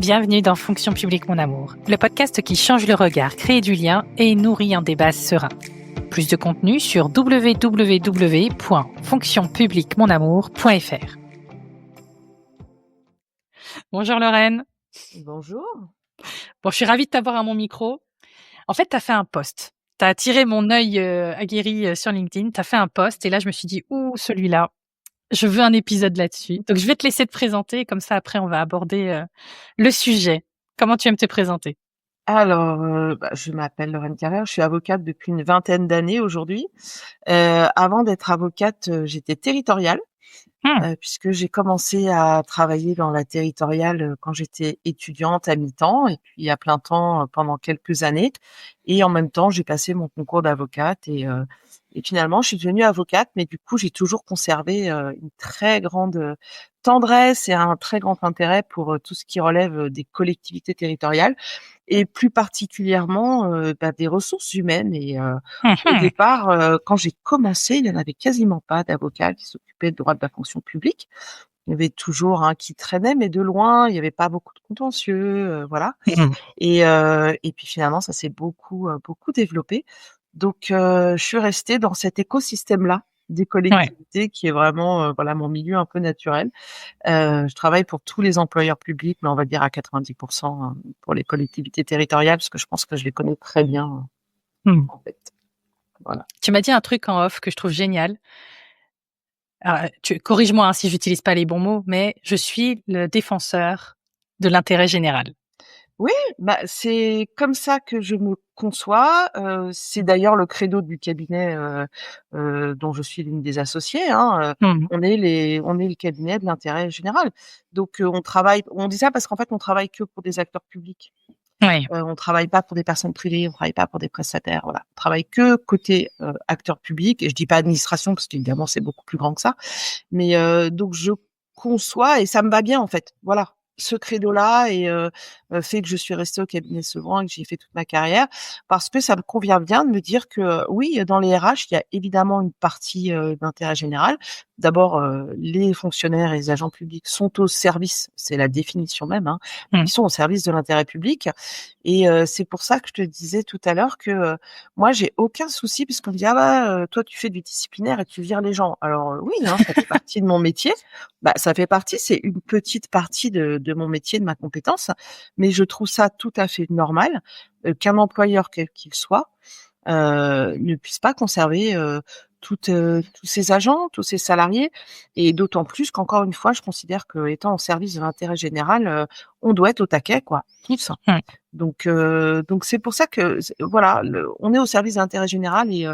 Bienvenue dans Fonction publique mon amour, le podcast qui change le regard, crée du lien et nourrit un débat serein. Plus de contenu sur www.fonctionpubliquemonamour.fr. Bonjour Lorraine. Bonjour. Bon, je suis ravie de t'avoir à mon micro. En fait, tu as fait un post. Tu as attiré mon œil aguerri sur LinkedIn. Tu as fait un post et là, je me suis dit, celui-là, je veux un épisode là-dessus. Donc, je vais te laisser te présenter. Comme ça, après, on va aborder le sujet. Comment tu aimes te présenter? Alors, je m'appelle Lorraine Carrère, je suis avocate depuis une vingtaine d'années aujourd'hui. Avant d'être avocate, j'étais territoriale, puisque j'ai commencé à travailler dans la territoriale, quand j'étais étudiante à mi-temps et puis à plein temps, pendant quelques années. Et en même temps, j'ai passé mon concours d'avocate et finalement, je suis devenue avocate, mais du coup, j'ai toujours conservé, une très grande, tendresse et un très grand intérêt pour, tout ce qui relève, des collectivités territoriales et plus particulièrement, des ressources humaines au départ, quand j'ai commencé, il y en avait quasiment pas d'avocats qui s'occupaient de droit de la fonction publique. Il y avait toujours un qui traînait, mais de loin, il y avait pas beaucoup de contentieux, voilà. Et puis finalement, ça s'est beaucoup développé. Donc, je suis restée dans cet écosystème-là des collectivités qui est vraiment, voilà, mon milieu un peu naturel. Je travaille pour tous les employeurs publics, mais on va dire à 90 pour les collectivités territoriales, parce que je pense que je les connais très bien, en fait. Voilà. Tu m'as dit un truc en off que je trouve génial. Alors, corrige-moi si j'utilise pas les bons mots, mais je suis le défenseur de l'intérêt général. Oui, c'est comme ça que je me conçois. C'est d'ailleurs le credo du cabinet, dont je suis l'une des associées, hein. On est le cabinet de l'intérêt général. Donc, on dit ça parce qu'en fait, on travaille que pour des acteurs publics. Ouais. On travaille pas pour des personnes privées, on travaille pas pour des prestataires, voilà. On travaille que côté, acteur public et je dis pas administration parce qu'évidemment, c'est beaucoup plus grand que ça. Mais, donc je conçois et ça me va bien, en fait. Voilà. Ce credo-là fait que je suis restée au cabinet Sevran et que j'y ai fait toute ma carrière parce que ça me convient bien de me dire que, oui, dans les RH, il y a évidemment une partie, d'intérêt général. D'abord, les fonctionnaires et les agents publics sont au service, c'est la définition même, hein, ils sont au service de l'intérêt public et c'est pour ça que je te disais tout à l'heure que, moi, j'ai aucun souci puisqu'on me dit: «Ah toi, tu fais du disciplinaire et tu vires les gens». Alors, oui, hein, ça fait partie de mon métier. Ça fait partie, c'est une petite partie de mon métier, de ma compétence, mais je trouve ça tout à fait normal, qu'un employeur quel qu'il soit, ne puisse pas conserver, tous ses agents, tous ses salariés et d'autant plus qu'encore une fois, je considère qu'étant au service de l'intérêt général, on doit être au taquet, quoi, tous. Donc c'est pour ça que voilà, on est au service de l'intérêt général et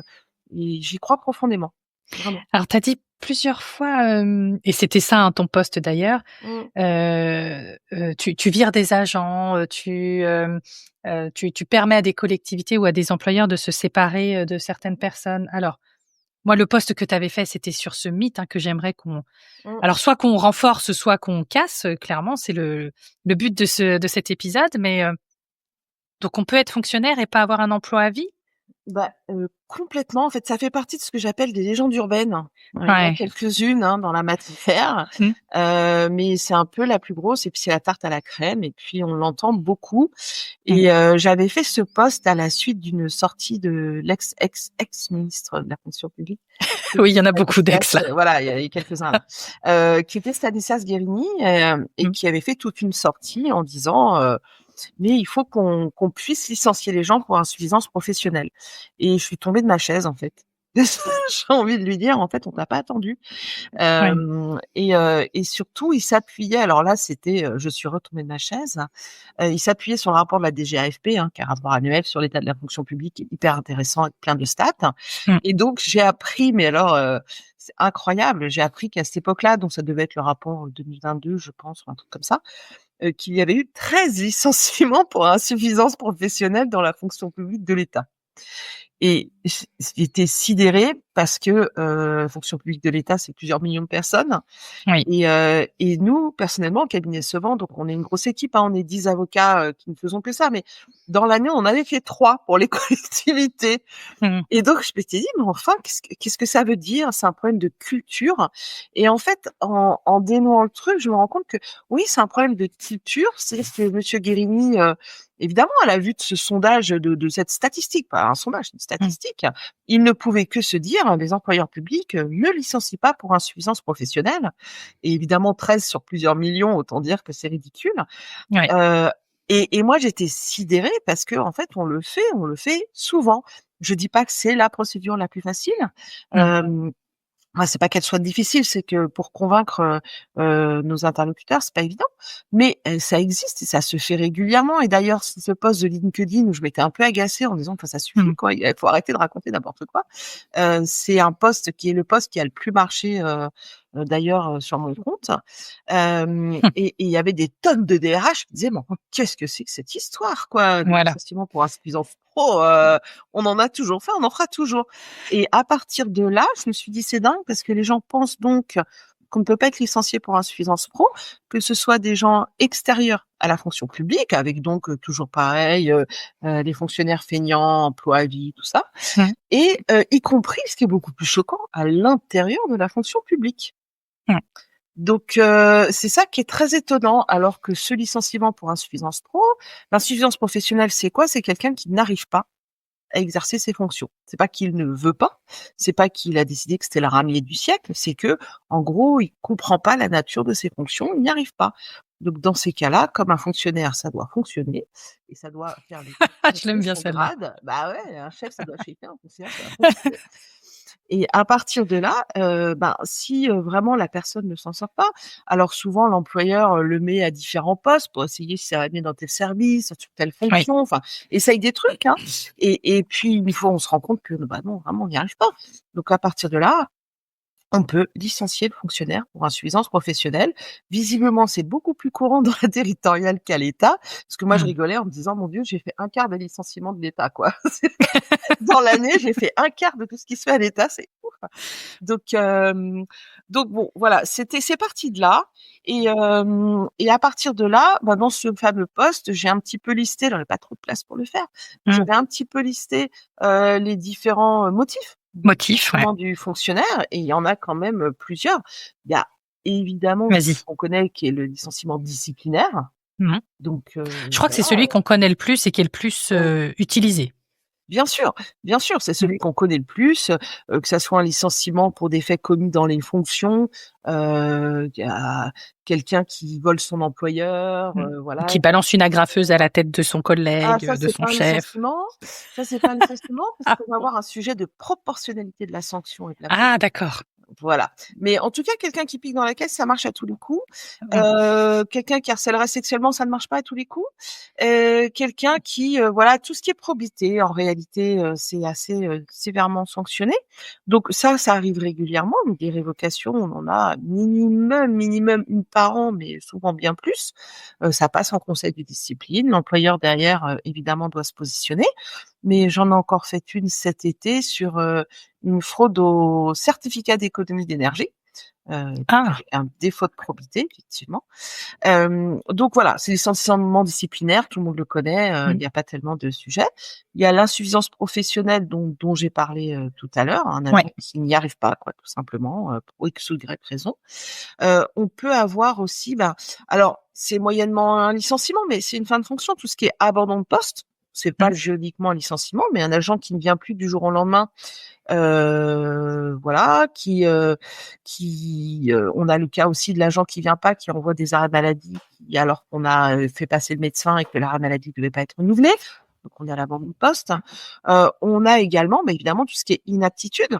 j'y crois profondément, vraiment. Alors, tu as dit plusieurs fois, et c'était ça, ton post d'ailleurs, tu vires des agents, tu permets à des collectivités ou à des employeurs de se séparer de certaines personnes. Alors, moi, le post que tu avais fait, c'était sur ce mythe que j'aimerais alors soit qu'on renforce, soit qu'on casse. Clairement, c'est le but de cet épisode. Mais donc, on peut être fonctionnaire et pas avoir un emploi à vie? Complètement. En fait, ça fait partie de ce que j'appelle des légendes urbaines. Il y en a Ouais. quelques-unes, dans la matière, mais c'est un peu la plus grosse et puis c'est la tarte à la crème et puis on l'entend beaucoup et j'avais fait ce post à la suite d'une sortie de l'ex-ministre de la fonction publique. Oui, il y en a beaucoup d'ex là. Voilà, il y a eu quelques-uns là, qui était Stanislas Guerini et qui avait fait toute une sortie en disant, mais il faut qu'on puisse licencier les gens pour insuffisance professionnelle. Et je suis tombée de ma chaise, en fait. J'ai envie de lui dire: «En fait, on t'a pas attendu». Et surtout, il s'appuyait alors là, c'était, je suis retombée de ma chaise, il s'appuyait sur le rapport de la DGAFP, qui est un rapport annuel sur l'état de la fonction publique hyper intéressant avec plein de stats. Et donc j'ai appris, mais alors, c'est incroyable, j'ai appris qu'à cette époque-là, donc ça devait être le rapport 2022, je pense, ou un truc comme ça, qu'il y avait eu 13 licenciements pour insuffisance professionnelle dans la fonction publique de l'État. Et j'étais sidérée parce que, fonction publique de l'État, c'est plusieurs millions de personnes Oui. et nous, personnellement, au cabinet Sevent, donc on est une grosse équipe, hein, on est 10 avocats, qui ne faisons que ça, mais dans l'année, on avait fait 3 pour les collectivités Mmh. et donc je m'étais dit: «Mais enfin, qu'est-ce que ça veut dire? C'est un problème de culture» et en fait, en dénouant le truc, je me rends compte que oui, c'est un problème de culture. C'est-à-dire que monsieur Guérini, évidemment, à la vue de ce sondage, de cette statistique, pas un sondage, une Mmh. statistique, il ne pouvait que se dire: «Les employeurs publics, ne licencient pas pour insuffisance professionnelle» et évidemment 13 sur plusieurs millions, autant dire que c'est ridicule. Ouais. Heu et moi, j'étais sidérée parce qu'en fait, on le fait souvent. Je dis pas que c'est la procédure la plus facile, Mmh. hem c'est pas qu'elle soit difficile, c'est que pour convaincre, nos interlocuteurs, c'est pas évident. Mais, ça existe et ça se fait régulièrement et d'ailleurs, ce post de LinkedIn où je m'étais un peu agacée en disant: «Enfin ça suffit Mmh. quoi, il faut arrêter de raconter n'importe quoi». C'est un post qui est le post qui a le plus marché, d'ailleurs, sur mon compte. Et il y avait des tonnes de DRH qui disaient: «Mais enfin, qu'est-ce que c'est que cette histoire quoi? Des Voilà. licenciements pour insuffisance pro, on en a toujours fait, on en fera toujours». Et à partir de là, je me suis dit: «C'est dingue» parce que les gens pensent donc qu'on ne peut pas être licencié pour insuffisance pro, que ce soit des gens extérieurs à la fonction publique avec donc toujours pareil, les fonctionnaires feignants, emploi à vie, tout ça Mmh. et y compris, ce qui est beaucoup plus choquant, à l'intérieur de la fonction publique. Mmh. Donc c'est ça qui est très étonnant alors que ce licenciement pour insuffisance pro l'insuffisance professionnelle, c'est quoi? C'est quelqu'un qui n'arrive pas à exercer ses fonctions. C'est pas qu'il ne veut pas, c'est pas qu'il a décidé que c'était la ramener du siècle, c'est que, en gros, il comprend pas la nature de ses fonctions, il n'y arrive pas. Donc dans ces cas-là, comme un fonctionnaire, ça doit fonctionner et ça doit faire les Je l'aime bien son celle-là. grade. Bah ouais, un chef, ça doit shaker, un fonctionnaire, ça doit fonctionner. Et à partir de là, ben, si, vraiment la personne ne s'en sort pas, alors souvent l'employeur, le met à différents postes pour essayer si ça va mieux dans tel service, sur telle Oui. fonction, enfin, essaye des trucs, hein. Et puis une fois on se rend compte que, bah, non, vraiment on n'y arrive pas. Donc à partir de là, on peut licencier le fonctionnaire pour insuffisance professionnelle. Visiblement, c'est beaucoup plus courant dans la territoriale qu'à l'État, parce que moi je Mmh. rigolais en me disant: «Mon Dieu, j'ai fait un quart des licenciements de l'État, quoi». Dans l'année, j'ai fait un quart de tout ce qui se fait à l'État, c'est ouf. Donc bon, voilà, c'est parti de là et à partir de là, bah, dans ce fameux poste, j'ai un petit peu listé, j'avais pas trop de place pour le faire, mais Mmh. j'avais un petit peu listé, les différents, motifs de Motif, ouais. licenciement du fonctionnaire et il y en a quand même, plusieurs. Il y a évidemment celui Vas-y. qu'on connaît qui est le licenciement disciplinaire, Mmh. donc Je crois que c'est voilà. celui qu'on connaît le plus et qui est le plus, utilisé. Bien sûr, c'est Mmh. celui qu'on connaît le plus, que ça soit un licenciement pour des faits commis dans les fonctions, il y a quelqu'un qui vole son employeur, Mmh. voilà. Qui balance une agrafeuse à la tête de son Ah collègue, ça, de c'est son pas un chef. licenciement, ça, c'est pas un licenciement parce Ah qu'on va bon? avoir un sujet de proportionnalité de la sanction et de la peine. Ah d'accord. Voilà. Mais en tout cas, quelqu'un qui pique dans la caisse, ça marche à tous les coups. Mmh. Quelqu'un qui harcèlerait sexuellement, ça ne marche pas à tous les coups. Quelqu'un qui, voilà, tout ce qui est probité, en réalité, c'est assez, sévèrement sanctionné. Donc ça arrive régulièrement. Donc des révocations, on en a minimum 1 par an, mais souvent bien plus. Ça passe en conseil de discipline. L'employeur derrière, évidemment doit se positionner. Mais j'en ai encore fait une cet été sur, une fraude au certificat d'économie d'énergie, Ah! avec un défaut de probité effectivement. Donc voilà, c'est licenciement disciplinaire, tout le monde le connaît, il Mmh. y a pas tellement de sujets. Il y a l'insuffisance professionnelle dont j'ai parlé, tout à l'heure, un Ouais. agent qui n'y arrive pas quoi, tout simplement, pour X ou Y raison. On peut avoir aussi, ben, alors c'est moyennement un licenciement, mais c'est une fin de fonction, tout ce qui est abandon de poste, c'est Mmh. pas juridiquement un licenciement, mais un agent qui ne vient plus du jour au lendemain, voilà, on a le cas aussi de l'agent qui vient pas, qui envoie des arrêts maladie, alors qu'on a, fait passer le médecin et que l'arrêt maladie devait pas être renouvelé. Donc on est à l'abandon de poste. On a également, bah, évidemment tout ce qui est inaptitude.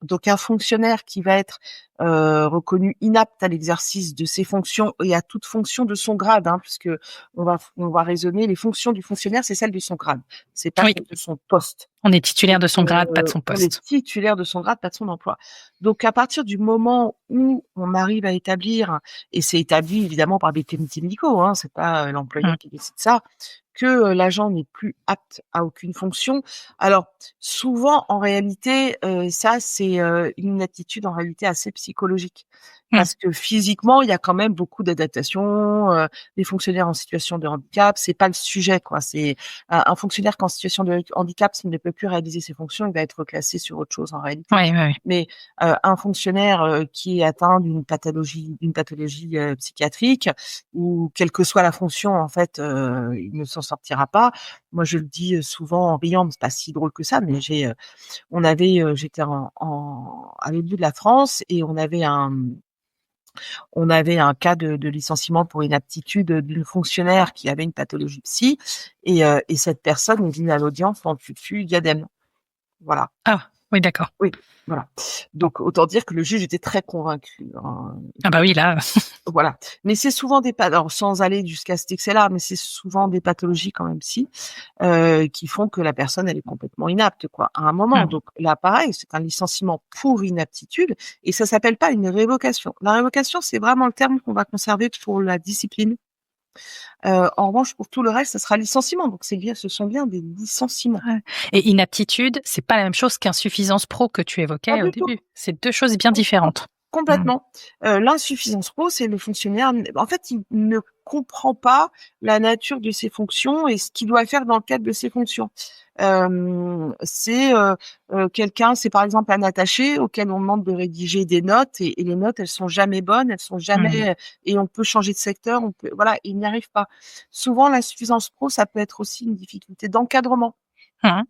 Donc un fonctionnaire qui va être, reconnu inapte à l'exercice de ses fonctions et à toute fonction de son grade, hein, puisque on va raisonner les fonctions du fonctionnaire, c'est celles de son grade, c'est pas Oui. celles de son poste. On est titulaire Donc, de son grade, pas de son on est poste. titulaire de son grade, pas de son emploi. Donc à partir du moment où on arrive à établir et c'est établi évidemment par des comités médicaux, hein, c'est pas, l'employeur Mmh. qui décide ça, que l'agent n'est plus apte à aucune fonction. Alors souvent, en réalité, ça c'est une attitude en réalité assez psychologique. Mmh. Parce que physiquement, il y a quand même beaucoup d'adaptations. Les fonctionnaires en situation de handicap, c'est pas le sujet, quoi. C'est un fonctionnaire qui est en situation de handicap, s'il ne peut plus réaliser ses fonctions, il va être classé sur autre chose en réalité. Ouais, ouais, ouais. Mais un fonctionnaire qui est atteint d'une pathologie psychiatrique ou quelle que soit la fonction, en fait, il ne s'en sortira pas. Moi, je le dis souvent en riant, mais c'est pas si drôle que ça. Mais j'étais à l'autre bout de la France et on avait un cas de licenciement pour inaptitude d'une fonctionnaire qui avait une pathologie psy et cette personne est venue à l'audience en tutu diadème. Voilà. Ah! Oui, d'accord. Oui, voilà. Bon. Donc autant dire que le juge était très convaincu, hein. Ah bah oui, là, Voilà. Mais c'est souvent alors sans aller jusqu'à cet excès-là, mais c'est souvent des pathologies quand même psy, qui font que la personne, elle est complètement inapte, quoi, à un moment. mmh. Donc là, pareil, c'est un licenciement pour inaptitude et ça s'appelle pas une révocation. La révocation, c'est vraiment le terme qu'on va conserver pour la discipline. En revanche, pour tout le reste, ça sera licenciement. Donc ce sont bien des licenciements. Ouais, et inaptitude, c'est pas la même chose qu'insuffisance pro que tu Pas évoquais au du tout. début. C'est 2 choses bien Com différentes. Mmh. Complètement. L'insuffisance pro, c'est le fonctionnaire en fait, il ne comprend pas la nature de ses fonctions et ce qu'il doit faire dans le cadre de ses fonctions. C'est par exemple un attaché auquel on demande de rédiger des notes et les notes, elles sont jamais bonnes, elles sont Mmh. jamais et on peut changer de secteur, on peut voilà, il n'y arrive pas. Souvent, l'insuffisance pro, ça peut être aussi une difficulté d'encadrement. Mmh.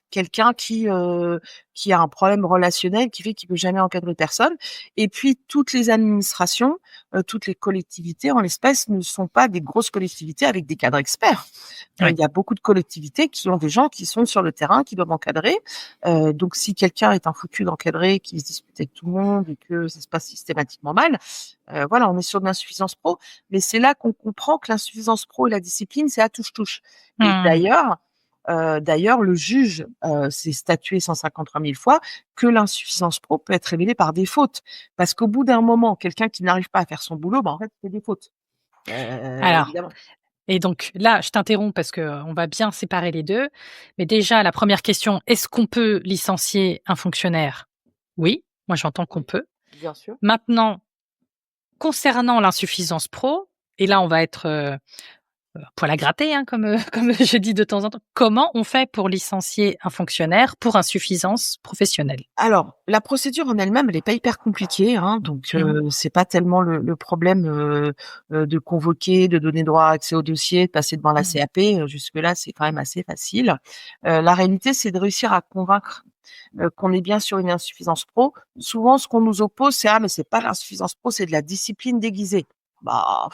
Quelqu'un qui a un problème relationnel qui fait qu'il peut jamais encadrer personne et puis toutes les administrations, toutes les collectivités en l'espèce ne sont pas des grosses collectivités avec des cadres experts. Ouais. Il y a beaucoup de collectivités qui ont des gens qui sont sur le terrain, qui doivent encadrer. Donc si quelqu'un est un foutu d'encadrer, qui se dispute avec tout le monde et que ça se passe systématiquement mal, voilà, on est sur de l'insuffisance pro. Mais c'est là qu'on comprend que l'insuffisance pro et la discipline, c'est à touche-touche. Et Mmh. d'ailleurs, le juge s'est statué 153 000 fois que l'insuffisance pro peut être révélée par des fautes. Parce qu'au bout d'un moment, quelqu'un qui n'arrive pas à faire son boulot, bah, en fait, c'est des fautes. Alors, Évidemment. et donc là, je t'interromps parce qu'on va bien séparer les 2. Mais déjà, la première question, est-ce qu'on peut licencier un fonctionnaire? Oui, moi j'entends qu'on Oui, peut. bien sûr. Maintenant, concernant l'insuffisance pro, et là on va être, poil à gratter, hein, comme, comme je dis de temps en temps. Comment on fait pour licencier un fonctionnaire pour insuffisance professionnelle? Alors, la procédure en elle-même, elle est pas hyper compliquée, hein, donc Mmh. c'est pas tellement le problème, de convoquer, de donner droit à accès au dossier, de passer devant la Mmh. CAP, jusque-là, c'est quand même assez facile. La réalité, c'est de réussir à convaincre, qu'on est bien sur une insuffisance pro. Souvent, ce qu'on nous oppose, c'est: «Ah mais c'est pas l'insuffisance pro, c'est de la discipline déguisée». Bah,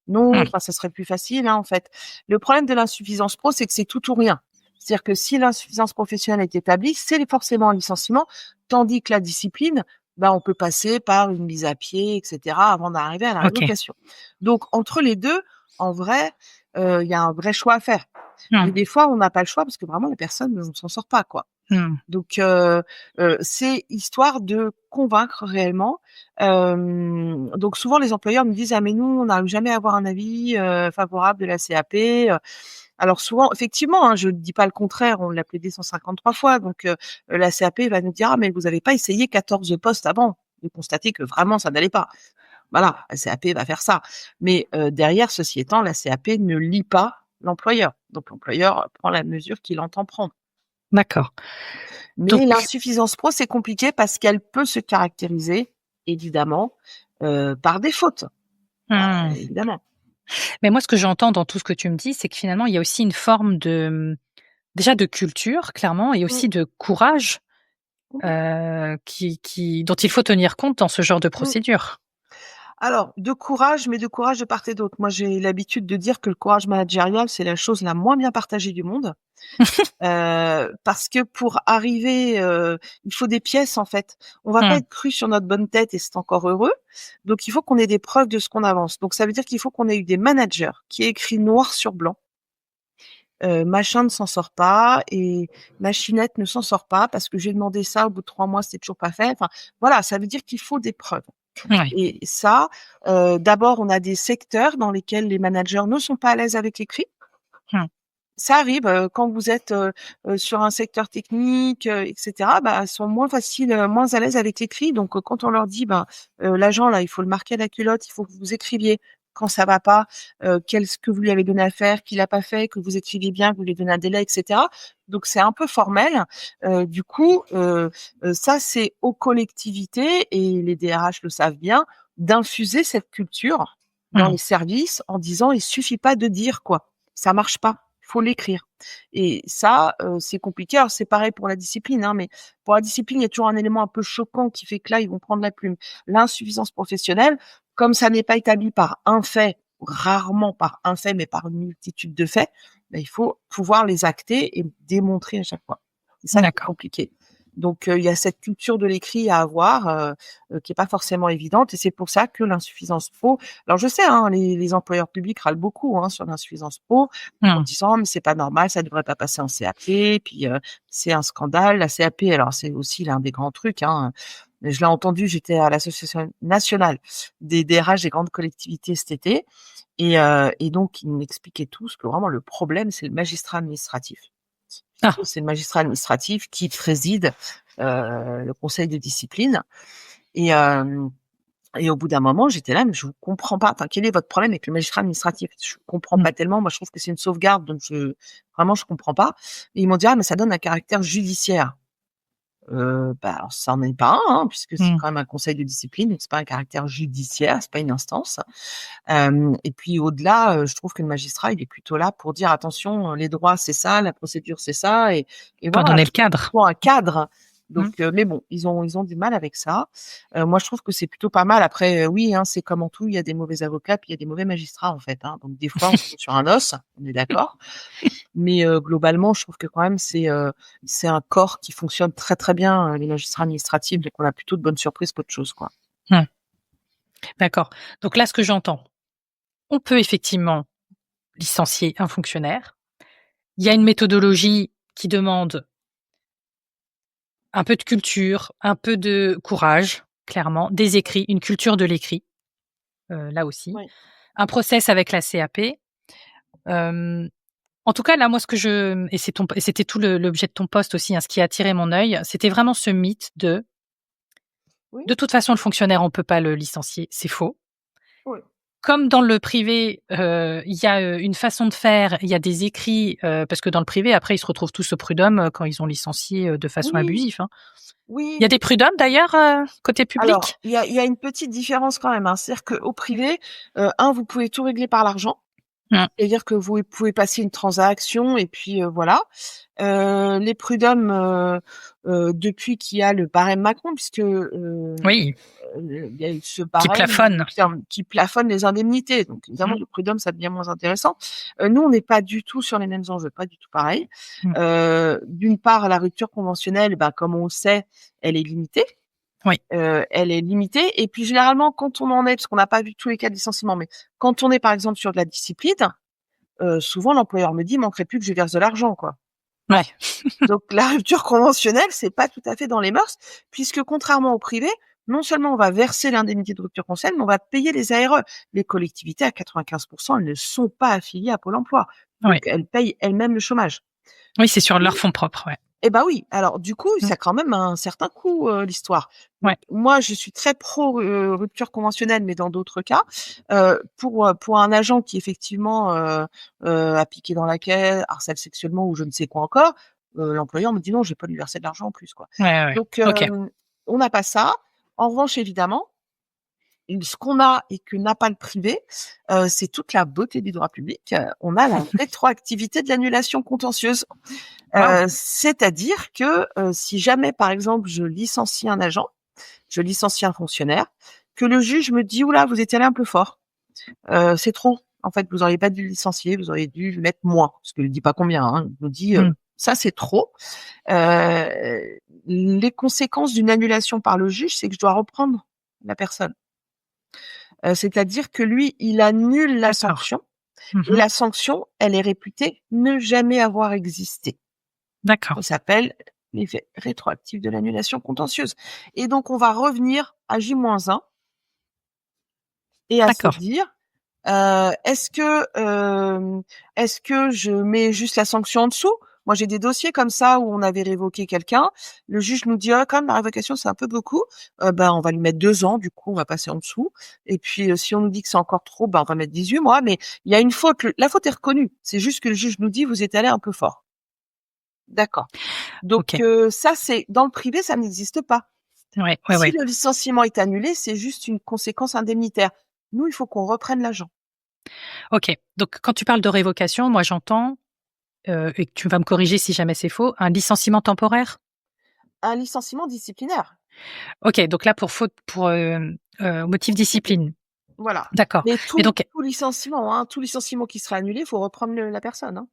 non, Mmh. enfin, ça serait plus facile, hein, en fait. Le problème de l'insuffisance pro, c'est que c'est tout ou rien. C'est-à-dire que si l'insuffisance professionnelle est établie, c'est forcément un licenciement, tandis que la discipline, bah, on peut passer par une mise à pied et cetera avant d'arriver à la OK. révocation. Donc entre les 2, en vrai, il y a un vrai choix à faire. Mais Mmh. des fois, on n'a pas le choix parce que vraiment la personne ne s'en sort pas, quoi. Mmh. Donc c'est histoire de convaincre réellement. Donc souvent les employeurs me disent: «Ah mais nous, on n'arrive jamais à avoir un avis, favorable de la CAP». Alors souvent effectivement, hein, je ne dis pas le contraire, on l'a plaidé 153 fois donc la CAP va nous dire: «Ah mais vous avez pas essayé 14 postes avant, de constater que vraiment ça n'allait pas». Voilà, la CAP va faire ça. Mais derrière, ceci étant, la CAP ne lie pas l'employeur. Donc l'employeur prend la mesure qu'il entend prendre. D'accord. Mais Donc l'insuffisance pro, c'est compliqué parce qu'elle peut se caractériser, évidemment, par des fautes. mmh. Évidemment. Mais moi, ce que j'entends dans tout ce que tu me dis, c'est que finalement, il y a aussi une forme de, déjà de culture, clairement, et Mmh. aussi de courage, Mmh. qui dont il faut tenir compte dans ce genre de Mmh. procédure. Alors, de courage, mais de courage de part et d'autre. Moi, j'ai l'habitude de dire que le courage managérial, c'est la chose la moins bien partagée du monde. Parce que pour arriver, il faut des pièces, en fait. On va pas Mmh. être cru sur notre bonne tête et c'est encore heureux. Donc il faut qu'on ait des preuves de ce qu'on avance. Donc ça veut dire qu'il faut qu'on ait eu des managers qui aient écrit noir sur blanc. Machin ne s'en sort pas et machinette ne s'en sort pas parce que j'ai demandé ça, au bout de 3 mois, c'est toujours pas fait. Enfin, voilà, ça veut dire qu'il faut des preuves Ouais. et ça, d'abord, on a des secteurs dans lesquels les managers ne sont pas à l'aise avec l'écrit. Mmh. Ça arrive, quand vous êtes, sur un secteur technique, et cetera, bah, elles sont moins faciles, moins à l'aise avec l'écrit. Donc, quand on leur dit: «Ben, l'agent là, il faut le marquer à la culotte, il faut que vous écriviez quand ça va pas, qu'est-ce que vous lui avez donné à faire, qu'il a pas fait, que vous écriviez bien, que vous lui donnez un délai, et cetera». Donc c'est un peu formel. Du coup, ça, c'est aux collectivités et les DRH le savent bien, d'infuser cette culture dans Mmh. les services en disant: «Il suffit pas de dire, quoi. Ça marche pas». Faut l'écrire et ça, c'est compliqué. Alors c'est pareil pour la discipline, hein, mais pour la discipline, il y a toujours un élément un peu choquant qui fait que là, ils vont prendre la plume. L'insuffisance professionnelle, comme ça n'est pas établi par un fait, rarement par un fait, mais par une multitude de faits, bah, il faut pouvoir les acter et démontrer à chaque fois. C'est ça qui est D'accord. compliqué. Donc, il y a cette culture de l'écrit à avoir, qui est pas forcément évidente et c'est pour ça que l'insuffisance pro alors je sais, hein, les employeurs publics râlent beaucoup, hein, sur l'insuffisance pro en Mmh. disant: «Mais c'est pas normal, ça devrait pas passer en CAP, puis, c'est un scandale». La CAP, alors c'est aussi l'un des grands trucs, hein, je l'ai entendu, j'étais à l'association nationale des DRH des grandes collectivités cet été et donc ils m'expliquaient tous que vraiment le problème, c'est le magistrat administratif. Ah! C'est le magistrat administratif qui préside, le conseil de discipline et hem et au bout d'un moment, j'étais là: «Mais je vous comprends pas, enfin, quel est votre problème avec le magistrat administratif?» Je comprends Mmh. pas tellement, moi je trouve que c'est une sauvegarde, donc je comprends pas et ils m'ont dit: «Ah mais ça donne un caractère judiciaire». Bah, alors ça en est pas un, hein, puisque c'est Mmh. quand même un conseil de discipline, donc c'est pas un caractère judiciaire, c'est pas une instance. Et puis au-delà, je trouve que le magistrat, il est plutôt là pour dire: «Attention, les droits c'est ça, la procédure c'est ça» et Pour voilà, donner le c'est cadre. plutôt un cadre. Mmh. Donc mais bon, ils ont du mal avec ça. Moi je trouve que c'est plutôt pas mal. Après, oui, hein, c'est comme en tout, il y a des mauvais avocats, puis il y a des mauvais magistrats en fait, hein. Donc des fois, on tombe sur un os, on est d'accord. Mais globalement, je trouve que quand même c'est un corps qui fonctionne très, très bien, les magistrats administratifs, donc on a plutôt de bonnes surprises qu'autre chose, quoi. Mmh. D'accord. Donc là, ce que j'entends, on peut effectivement licencier un fonctionnaire. Il y a une méthodologie qui demande un peu de culture, un peu de courage, clairement, des écrits, une culture de l'écrit, là aussi. Oui. Un process avec la CAP. Hem, En tout cas, là, moi, ce que je et c'était tout l'objet de ton post aussi, hein, ce qui a attiré mon œil, c'était vraiment ce mythe Oui, de toute façon, le fonctionnaire, on peut pas le licencier, c'est faux. oui. Comme dans le privé, il y a, une façon de faire, il y a des écrits, parce que dans le privé, après, ils se retrouvent tous au prud'homme, quand ils ont licencié, de façon Oui, abusive, hein. Il y oui. a des prud'hommes d'ailleurs, côté Alors, public? il y a une petite différence quand même, hein. C'est-à-dire qu'au privé, vous pouvez tout régler par l'argent. Mmh. C'est-à-dire que vous pouvez passer une transaction et puis, voilà. Les prud'hommes, depuis qu'il y a le barème Macron puisque, Oui, il y a eu ce qui barème plafonne. qui plafonne les indemnités. Donc évidemment, Mmh. le prud'homme, ça devient moins intéressant. Nous, on n'est pas du tout sur les mêmes enjeux, pas du tout pareil. Mmh. D'une part, la rupture conventionnelle, bah, comme on le sait, elle est limitée. Oui. Elle est limitée et puis généralement quand on en est parce qu'on n'a pas vu tous les cas de licenciement, mais quand on est par exemple sur de la discipline, souvent l'employeur me dit: «Il manquerait plus que je verse de l'argent, quoi». Ouais. Donc la rupture conventionnelle, c'est pas tout à fait dans les mœurs, puisque contrairement au privé, non seulement on va verser l'indemnité de rupture conventionnelle, mais on va payer les ARE. Les collectivités à 95 elles ne sont pas affiliées à Pôle emploi, donc Ouais. elles payent elles-mêmes le chômage. Oui, c'est sur leurs fonds propres, ouais. Eh bah, oui, alors du coup, Mmh. ça a quand même un certain coût, l'histoire. Ouais. Donc moi, je suis très pro, rupture conventionnelle, mais dans d'autres cas. Pour un agent qui effectivement, a piqué dans la caisse, harcèle sexuellement ou je ne sais quoi encore, l'employeur me dit: «Non, je vais pas lui verser de l'argent en plus, quoi». Ouais, ouais, ouais. Donc OK. on n'a pas ça. En revanche, évidemment, ce qu'on a et que n'a pas le privé, c'est toute la beauté du droit public, on a la rétroactivité de l'annulation contentieuse. Waouh! C'est-à-dire que, si jamais, par exemple, je licencie un agent, je licencie un fonctionnaire, que le juge me dit: «Ouh là, vous êtes allé un peu fort, c'est trop. En fait, vous auriez pas dû le licencier, vous auriez dû le mettre moins». Parce qu'il dit pas combien, hein, il nous dit, Mmh. «Ça, c'est trop». Les conséquences d'une annulation par le juge, c'est que je dois reprendre la personne. C'est-à-dire que lui, il annule la D'accord. sanction et Mmh. la sanction, elle est réputée ne jamais avoir existé. D'accord. Ça s'appelle l'effet rétroactif de l'annulation contentieuse et donc on va revenir à J-1 et à se D'accord. dire, Est-ce que je mets juste la sanction en dessous? Moi, j'ai des dossiers comme ça où on avait révoqué quelqu'un. Le juge nous dit: «Ah, quand même, la révocation, c'est un peu beaucoup». Ben, on va lui mettre 2 ans, du coup, on va passer en dessous. Et puis, si on nous dit que c'est encore trop, ben, on va mettre 18 mois. Mais il y a une faute. La faute est reconnue. C'est juste que le juge nous dit: «Vous êtes allé un peu fort». D'accord. Donc, OK. ça, c'est dans le privé, ça n'existe pas. Ouais, ouais, Si ouais. le licenciement est annulé, c'est juste une conséquence indemnitaire. Nous, il faut qu'on reprenne l'agent. OK. Donc quand tu parles de révocation, moi j'entends, et tu vas me corriger si jamais c'est faux, un licenciement temporaire? Un licenciement disciplinaire. OK, donc là pour faute pour, motif discipline. Voilà. D'accord. Mais Mais tout donc tout licenciement, hein, tout licenciement qui sera annulé, il faut reprendre la personne, hein.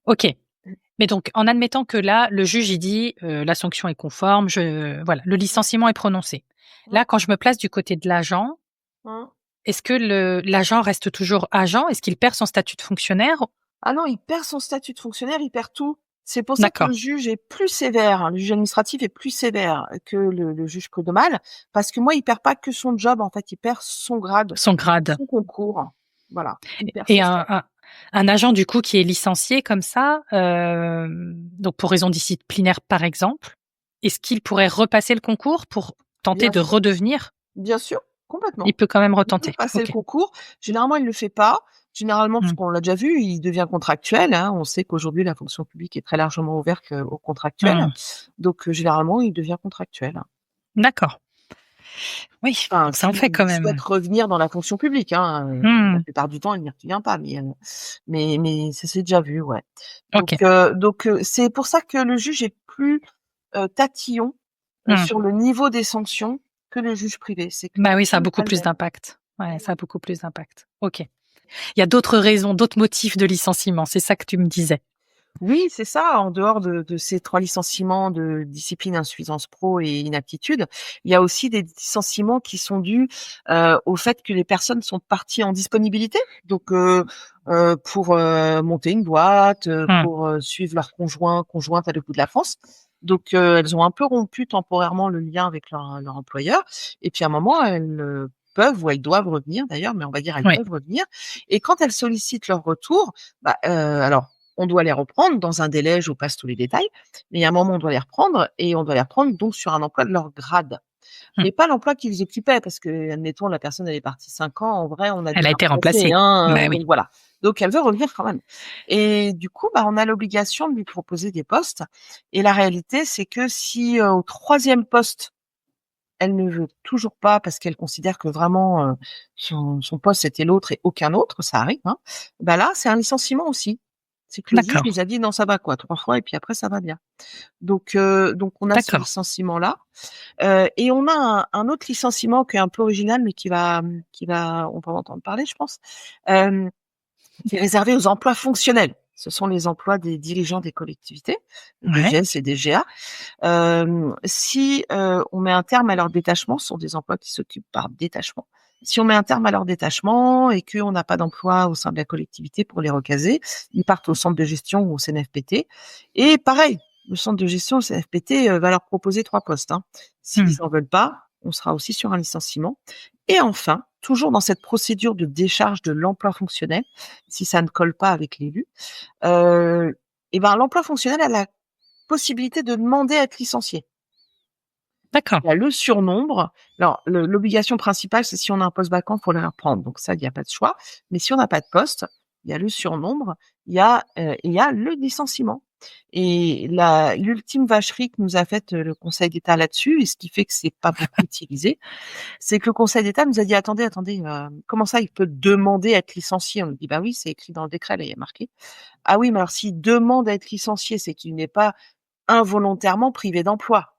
OK. Mais donc en admettant que là, le juge il dit, «La sanction est conforme, voilà, le licenciement est prononcé». Mmh, Là, quand je me place du côté de l'agent, mmh. est-ce que l'agent reste toujours agent? Est-ce qu'il perd son statut de fonctionnaire? Ah non, il perd son statut de fonctionnaire, il perd tout. C'est pour ça que le D'accord, juge est plus sévère, hein, le juge administratif est plus sévère que le juge prud'homal, parce que moi, il perd pas que son job, en fait, il perd son grade, son grade. son concours. Voilà, il perd Et son statut. un agent du coup qui est licencié comme ça, donc pour raison disciplinaire par exemple, est-ce qu'il pourrait repasser le concours pour tenter Bien de sûr, redevenir? bien sûr, Il complètement. peut quand même Il peut retenter? passer le OK. concours. Généralement, il le fait pas. Généralement, parce Mmh. qu'on l'a déjà vu, il devient contractuel, hein. On sait qu'aujourd'hui, la fonction publique est très largement ouverte, aux contractuels. Mmh. Donc, généralement, il devient contractuel. D'accord. Oui, Enfin, donc ça en fait quand qui souhaite même. revenir dans la fonction publique, hein, la Mmh. plupart du temps, il n'y revient pas, mais ça s'est déjà vu, ouais. OK. C'est pour ça que le juge est plus, tatillon, Mmh. sur le niveau des sanctions que le juge privé. C'est que Bah oui, ça a le beaucoup pas le plus même. d'impact. Ouais, ça a beaucoup plus d'impact. OK. Il y a d'autres raisons, d'autres motifs de licenciement, c'est ça que tu me disais? Oui, c'est ça, en dehors de ces 3 licenciements de discipline, insuffisance pro et inaptitude, il y a aussi des licenciements qui sont dus, au fait que les personnes sont parties en disponibilité. Donc, pour, monter une boîte, Mmh. pour, suivre leur conjointe à l'autre bout de la France. Donc, elles ont un peu rompu temporairement le lien avec leur employeur et puis à un moment, elles, peuvent ou elles doivent revenir d'ailleurs, mais on va dire elles Oui. peuvent revenir et quand elles sollicitent leur retour, bah, alors on doit les reprendre dans un délai, je vous passe tous les détails, mais il y a un moment, on doit les reprendre et on doit les reprendre donc sur un emploi de leur grade. Mmh. Mais pas l'emploi qu'ils occupaient parce que, admettons, la personne elle est partie 5 ans, en vrai, on a Elle a déjà été remplacé, remplacée. hein, Bah oui. donc voilà. Donc elle veut revenir quand même et du coup, bah, on a l'obligation de lui proposer des postes et la réalité, c'est que si, au 3e poste, elle ne veut toujours pas parce qu'elle considère que vraiment, son poste c'était l'autre et aucun autre, ça arrive, hein, bah, là, c'est un licenciement aussi. C'est que le juge D'accord, nous a dit: «Non, ça va quoi, 3 fois et puis après ça va bien». Donc on a ce d'accord. licenciement-là, et on a un autre licenciement qui est un peu original mais on va en entendre parler je pense, hem, qui est réservé aux emplois fonctionnels. Ce sont les emplois des dirigeants des collectivités, Ouais. DGS et DGA. Si, on met un terme à leur détachement, ce sont des emplois qui s'occupent par détachement. Si on met un terme à leur détachement et qu'on n'a pas d'emploi au sein de la collectivité pour les recaser, ils partent au centre de gestion ou au CNFPT et pareil, le centre de gestion, le CNFPT, va leur proposer 3 postes, hein. Mmh. S'ils en veulent pas, on sera aussi sur un licenciement et enfin, toujours dans cette procédure de décharge de l'emploi fonctionnel, si ça ne colle pas avec l'élu, heu et ben, l'emploi fonctionnel a la possibilité de demander à être licencié. D'accord. Il y a le surnombre. Alors l'obligation principale, c'est si on a un poste vacant, faut le reprendre. Donc ça, il y a pas de choix. Mais si on n'a pas de poste, il y a le surnombre, il y a le licenciement. Et l'ultime vacherie que nous a faite, le Conseil d'État là-dessus et ce qui fait que c'est pas beaucoup utilisé, c'est que le Conseil d'État nous a dit: «Attendez, comment ça il peut demander à être licencié?» On lui dit: «Bah oui, c'est écrit dans le décret là, il y a marqué». «Ah oui, mais alors s'il demande à être licencié, c'est qu'il n'est pas involontairement privé d'emploi».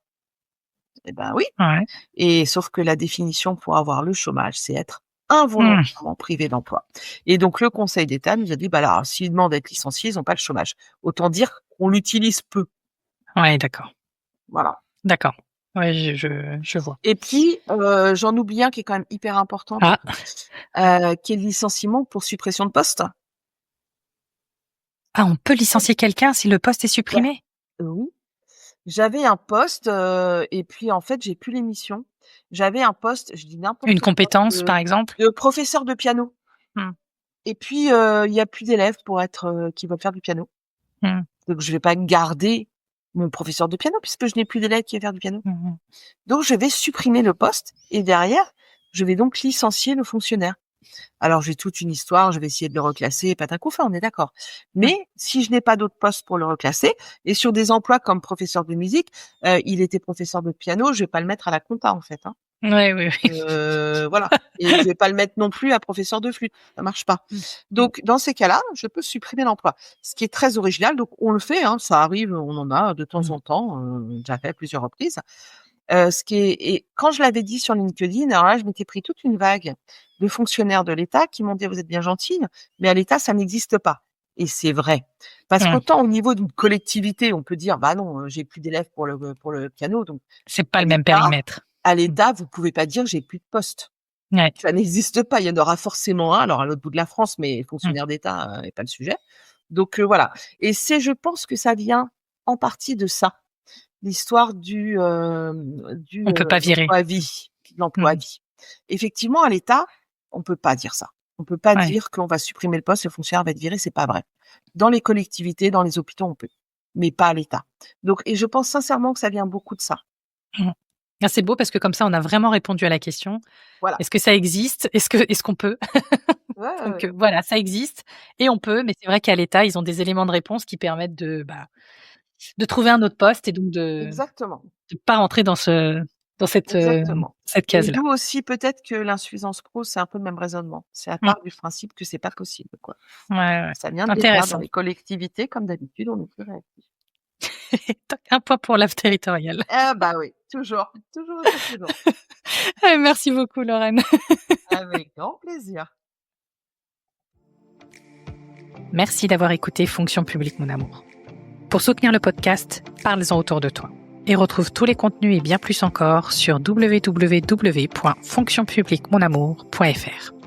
Eh ben oui. Ouais. Et sauf que la définition pour avoir le chômage, c'est être Mmh. involontairement privé d'emploi. Et donc le Conseil d'État nous a dit: «Bah, alors, s'ils demandent à être licenciés, ils ont pas le chômage». Autant dire qu'on l'utilise peu, Ouais, d'accord. voilà. D'accord. Ouais, je vois. Et puis, j'en oublie un qui est quand même hyper important, Ah! qui est le licenciement pour suppression de poste. Ah, on peut licencier quelqu'un si le poste est Ouais, supprimé? oui. J'avais un poste, et puis en fait, j'ai plus les missions. J'avais un poste, je dis Une n'importe quoi, compétence, par exemple? de professeur de piano. Mmh. Et puis, il y a plus d'élèves qui veulent faire du piano. Mmh. Donc je vais pas garder mon professeur de piano puisque je n'ai plus d'élèves qui veulent faire du piano. Mmh. Donc je vais supprimer le poste et derrière, je vais donc licencier le fonctionnaire. Alors j'ai toute une histoire, je vais essayer de le reclasser, patin coup fait, on est d'accord. Mais si je n'ai pas d'autres postes pour le reclasser, et sur des emplois comme professeur de musique, il était professeur de piano, je vais pas le mettre à la compta en fait, hein. Ouais, oui, oui. Voilà. Et je vais pas le mettre non plus à professeur de flûte, ça marche pas. Donc dans ces cas-là, je peux supprimer l'emploi. Ce qui est très original, donc on le fait, hein, ça arrive, on en a de temps en temps, déjà fait à plusieurs reprises. Et quand je l'avais dit sur LinkedIn, alors là, je m'étais pris toute une vague de fonctionnaires de l'État qui m'ont dit: «Vous êtes bien gentille, mais à l'État, ça n'existe pas». Et c'est vrai. Parce Mmh. qu'autant au niveau d'une collectivité, on peut dire: «Bah non, j'ai plus d'élèves pour le piano, donc C'est pas à le même l'État périmètre. à l'État, vous pouvez pas dire: "J'ai plus de poste". Ouais. Ça n'existe pas. Il y en aura forcément un, alors à l'autre bout de la France, mais Mmh. fonctionnaire d'État, n'est pas le sujet. Donc voilà. Et je pense que ça vient en partie de ça, l'histoire On peut pas virer. l'emploi à vie, de l'emploi à Mmh. vie. Effectivement, à l'État, on peut pas dire ça. On peut pas Ouais. dire qu'on va supprimer le poste, le fonctionnaire va être viré, c'est pas vrai. Dans les collectivités, dans les hôpitaux, on peut, mais pas à l'État. Donc je pense sincèrement que ça vient beaucoup de ça. Mmh. Ah, c'est beau parce que comme ça, on a vraiment répondu à la question. Voilà. Est-ce que ça existe? Est-ce qu'on peut? Ouais, ouais, Donc, ouais. voilà, ça existe et on peut, mais c'est vrai qu'à l'État, ils ont des éléments de réponse qui permettent de trouver un autre poste et donc Exactement. de pas rentrer dans Exactement. cette Et case-là. d'où aussi peut-être que l'insuffisance pro, c'est un peu le même raisonnement. C'est à Mmh. part du principe que c'est pas possible, quoi. Ouais, ouais. Ça vient de l'État. Dans Intéressant. les collectivités, comme d'habitude, on est plus réactif. Un point pour l'AF territorial. Ah bah oui, toujours, toujours, toujours. Merci beaucoup Lorraine. Avec grand plaisir. Merci d'avoir écouté Fonction publique mon amour. Pour soutenir le podcast, parle-en autour de toi. Et retrouve tous les contenus et bien plus encore sur www.fonctionpubliquemonamour.fr.